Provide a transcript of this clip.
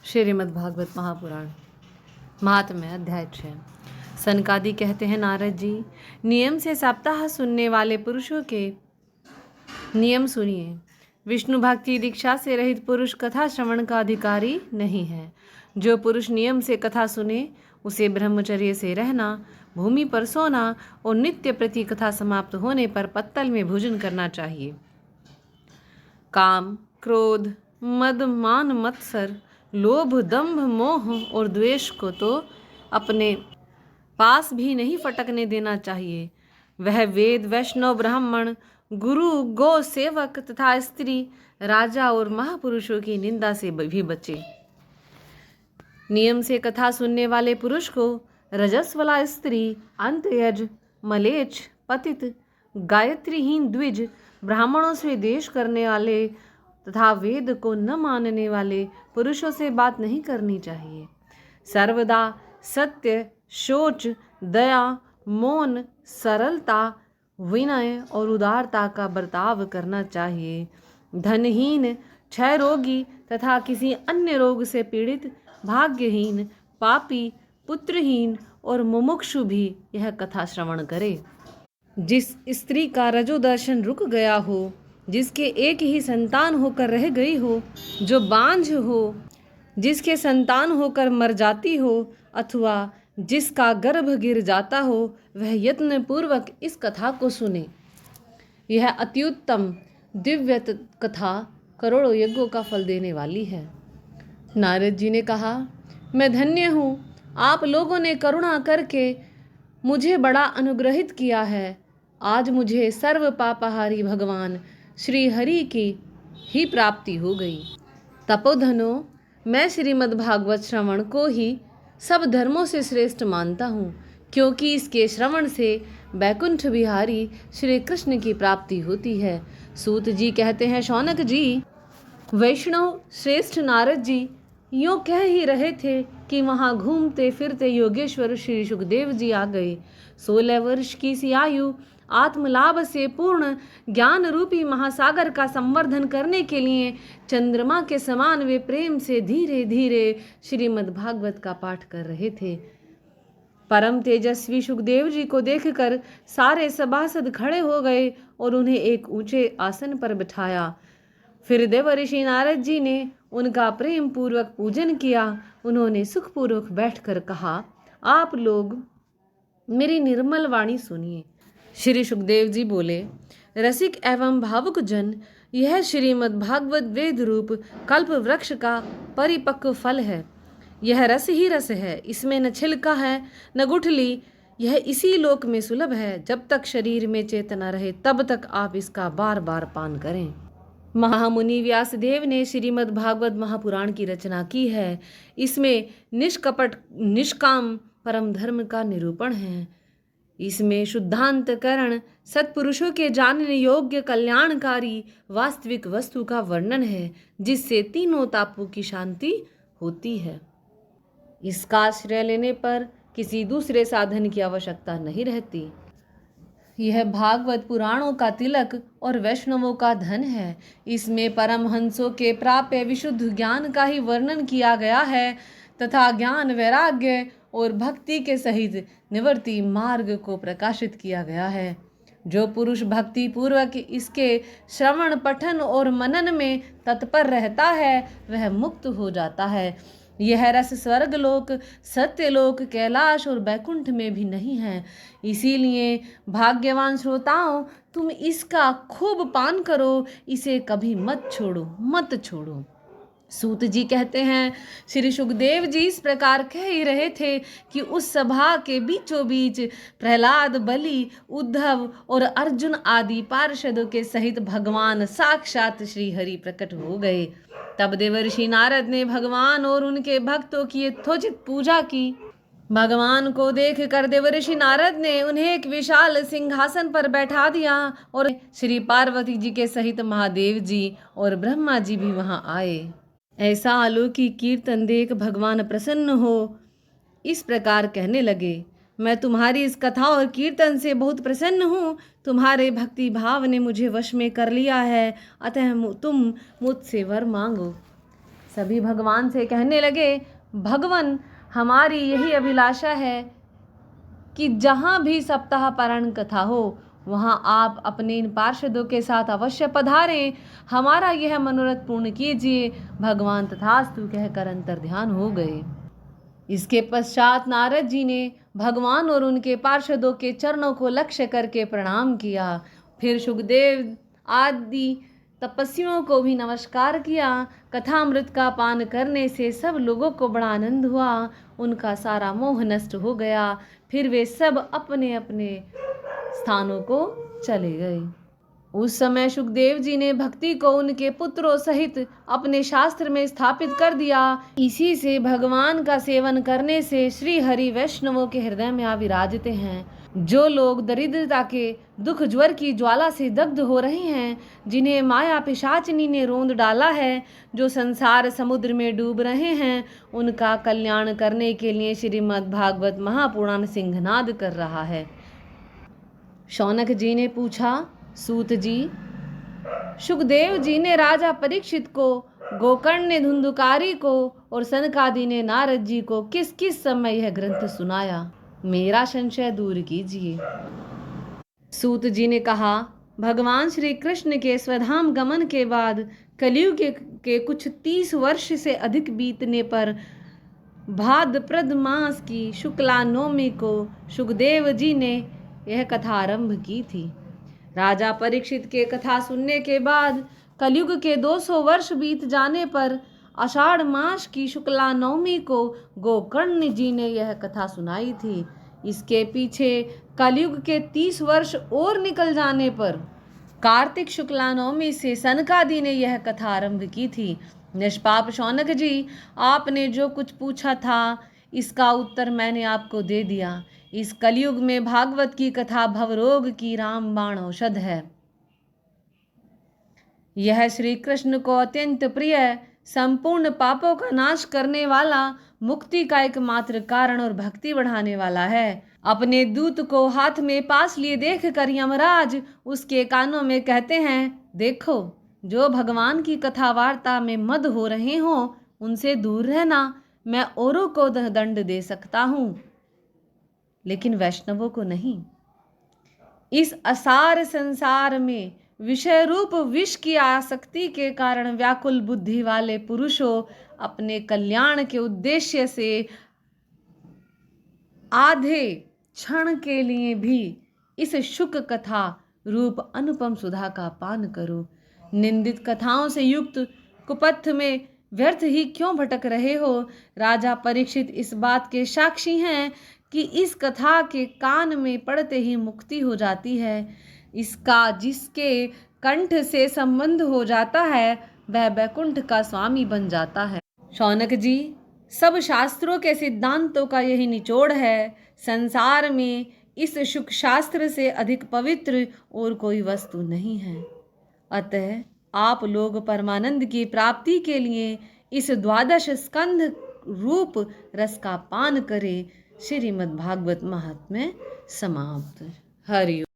श्रीमद्भागवत महापुराण महात्म्य अध्याय 6। सनकादि कहते हैं, नारद जी, नियम से सप्ताह सुनने वाले पुरुषों के नियम सुनिए। विष्णु भक्ति दीक्षा से रहित पुरुष कथा श्रवण का अधिकारी नहीं है। जो पुरुष नियम से कथा सुने उसे ब्रह्मचर्य से रहना, भूमि पर सोना और नित्य प्रति कथा समाप्त होने पर पत्तल में भोजन करना चाहिए। काम, क्रोध, मद, मान, मत्सर, लोभ, दंभ, मोह और द्वेष को तो अपने पास भी नहीं फटकने देना चाहिए। वह वेद, वैष्णव, ब्राह्मण, गुरु, गौ सेवक तथा स्त्री, राजा और महापुरुषों की निंदा से भी बचे। नियम से कथा सुनने वाले पुरुष को रजस्वला स्त्री, अंतयज, मलेच्छ, पतित, गायत्रीहीन द्विज, ब्राह्मणों से द्वेष करने वाले तथा वेद को न मानने वाले पुरुषों से बात नहीं करनी चाहिए। सर्वदा सत्य, शौच, दया, मौन, सरलता, विनय और उदारता का बर्ताव करना चाहिए। धनहीन, क्षय रोगी तथा किसी अन्य रोग से पीड़ित, भाग्यहीन, पापी, पुत्रहीन और मुमुक्षु भी यह कथा श्रवण करे। जिस स्त्री का रजोदर्शन रुक गया हो, जिसके एक ही संतान होकर रह गई हो, जो बांझ हो, जिसके संतान होकर मर जाती हो अथवा जिसका गर्भ गिर जाता हो, वह यत्न पूर्वक इस कथा को सुने। यह अत्युत्तम दिव्य कथा करोड़ों यज्ञों का फल देने वाली है। नारद जी ने कहा, मैं धन्य हूँ, आप लोगों ने करुणा करके मुझे बड़ा अनुग्रहित किया है। आज मुझे सर्व पापहारी भगवान श्री हरि की ही प्राप्ति हो गई। तपोधनो, मैं श्रीमद्भागवत श्रवण को ही सब धर्मों से श्रेष्ठ मानता हूँ, क्योंकि इसके श्रवण से बैकुंठ बिहारी श्री कृष्ण की प्राप्ति होती है। सूत जी कहते हैं, शौनक जी, वैष्णव श्रेष्ठ नारद जी यूँ कह ही रहे थे कि वहाँ घूमते फिरते योगेश्वर श्री सुखदेव जी आ गए। 16 वर्ष की सी आयु आत्मलाभ से पूर्ण ज्ञान रूपी महासागर का संवर्धन करने के लिए चंद्रमा के समान वे प्रेम से धीरे धीरे श्रीमद्भागवत का पाठ कर रहे थे। परम तेजस्वी सुखदेव जी को देखकर सारे सभासद खड़े हो गए और उन्हें एक ऊंचे आसन पर बिठाया। फिर देव ऋषि नारद जी ने उनका प्रेम पूर्वक पूजन किया। उन्होंने सुखपूर्वक बैठकर कहा, आप लोग मेरी निर्मल वाणी सुनिए। श्री सुखदेव जी बोले, रसिक एवं भावुक जन, यह श्रीमद्भागवत वेद रूप कल्प वृक्ष का परिपक्व फल है। यह रस ही रस है, इसमें न छिलका है न गुठली। यह इसी लोक में सुलभ है। जब तक शरीर में चेतना रहे तब तक आप इसका बार बार पान करें। महामुनि व्यासदेव ने श्रीमद्भागवत महापुराण की रचना की है। इसमें निष्कपट निष्काम परम धर्म का निरूपण है। इसमें शुद्धांतकरण, सत्पुरुषों के जानने योग्य कल्याणकारी वास्तविक वस्तु का वर्णन है, जिससे तीनों तापों की शांति होती है। इसका आश्रय लेने पर किसी दूसरे साधन की आवश्यकता नहीं रहती। यह भागवत पुराणों का तिलक और वैष्णवों का धन है। इसमें परमहंसों के प्राप्य विशुद्ध ज्ञान का ही वर्णन किया गया है तथा ज्ञान, वैराग्य और भक्ति के सहित निवृत्ति मार्ग को प्रकाशित किया गया है। जो पुरुष भक्ति पूर्वक इसके श्रवण, पठन और मनन में तत्पर रहता है वह मुक्त हो जाता है। यह रस स्वर्गलोक, सत्यलोक, कैलाश और बैकुंठ में भी नहीं है। इसीलिए भाग्यवान श्रोताओं, तुम इसका खूब पान करो, इसे कभी मत छोड़ो। सूत जी कहते हैं, श्री सुखदेव जी इस प्रकार कह ही रहे थे कि उस सभा के बीचों बीच प्रहलाद, बलि, उद्धव और अर्जुन आदि पार्षदों के सहित भगवान साक्षात श्री हरि प्रकट हो गए। तब देवर्षि नारद ने भगवान और उनके भक्तों की यथोचित पूजा की। भगवान को देखकर देवर्षि नारद ने उन्हें एक विशाल सिंहासन पर बैठा दिया और श्री पार्वती जी के सहित महादेव जी और ब्रह्मा जी भी वहां आए। ऐसा अलौकिक कीर्तन देख भगवान प्रसन्न हो इस प्रकार कहने लगे, मैं तुम्हारी इस कथा और कीर्तन से बहुत प्रसन्न हूँ। तुम्हारे भक्ति भाव ने मुझे वश में कर लिया है, अतः तुम मुझसे वर मांगो। सभी भगवान से कहने लगे, भगवान, हमारी यही अभिलाषा है कि जहाँ भी सप्ताह पारायण कथा हो वहाँ आप अपने इन पार्षदों के साथ अवश्य पधारें, हमारा यह मनोरथ पूर्ण कीजिए। भगवान तथास्तु कहकर अंतर्ध्यान हो गए। इसके पश्चात नारद जी ने भगवान और उनके पार्षदों के चरणों को लक्ष्य करके प्रणाम किया। फिर सुखदेव आदि तपस्वियों को भी नमस्कार किया। कथामृत का पान करने से सब लोगों को बड़ा आनंद हुआ, उनका सारा मोह नष्ट हो गया। फिर वे सब अपने अपने स्थानों को चले गए। उस समय सुखदेव जी ने भक्ति को उनके पुत्रों सहित अपने शास्त्र में स्थापित कर दिया। इसी से भगवान का सेवन करने से श्री हरि वैष्णवों के हृदय में आविराजते हैं। जो लोग दरिद्रता के दुख ज्वर की ज्वाला से दग्ध हो रहे हैं, जिन्हें माया पिशाचिनी ने रोंद डाला है, जो संसार समुद्र में डूब रहे हैं, उनका कल्याण करने के लिए श्रीमद् भागवत महापुराण सिंहनाद कर रहा है। शौनक जी ने पूछा, सूत जी, सुखदेव जी ने राजा परीक्षित को, गोकर्ण ने धुंधुकारी को और सनकादि ने नारद जी को किस किस समय यह ग्रंथ सुनाया? मेरा संशय दूर कीजिए। सूत जी ने कहा, भगवान श्री कृष्ण के स्वधाम गमन के बाद कलयुग के कुछ 30 वर्ष से अधिक बीतने पर भाद्रपद मास की शुक्ला नवमी को सुखदेव जी ने यह कथा आरंभ की थी। राजा परीक्षित के कथा सुनने के बाद कलयुग के 200 वर्ष बीत जाने पर आषाढ़ मास की शुक्ला नवमी को गोकर्ण जी ने यह कथा सुनाई थी। इसके पीछे कलयुग के 30 वर्ष और निकल जाने पर कार्तिक शुक्ला नवमी से सनकादि ने यह कथा आरंभ की थी। निष्पाप शौनक जी, आपने जो कुछ पूछा था इसका उत्तर मैंने आपको दे दिया। इस कलयुग में भागवत की कथा भवरोग की रामबाण औषध है। यह श्री कृष्ण को अत्यंत प्रिय, संपूर्ण पापों का नाश करने वाला, मुक्ति का एकमात्र कारण और भक्ति बढ़ाने वाला है। अपने दूत को हाथ में पास लिए देखकर यमराज उसके कानों में कहते हैं, देखो, जो भगवान की कथा वार्ता में मद हो रहे हो उनसे दूर रहना। मैं औरों को दंड दे सकता हूँ, लेकिन वैष्णवों को नहीं। इस असार संसार में विषय रूप विष की आसक्ति के कारण व्याकुल बुद्धि वाले पुरुषों अपने कल्याण के उद्देश्य से आधे क्षण के लिए भी इस शुक कथा रूप अनुपम सुधा का पान करो। निंदित कथाओं से युक्त कुपथ में व्यर्थ ही क्यों भटक रहे हो? राजा परीक्षित इस बात के साक्षी हैं कि इस कथा के कान में पड़ते ही मुक्ति हो जाती है। इसका जिसके कंठ से संबंध हो जाता है वह वैकुंठ का स्वामी बन जाता है। शौनक जी, सब शास्त्रों के सिद्धांतों का यही निचोड़ है। संसार में इस शुक शास्त्र से अधिक पवित्र और कोई वस्तु नहीं है। अतः आप लोग परमानंद की प्राप्ति के लिए इस 12 स्कंध रूप रस का पान करें। श्रीमद् भागवत महात्म्य समाप्त। हरि ओम।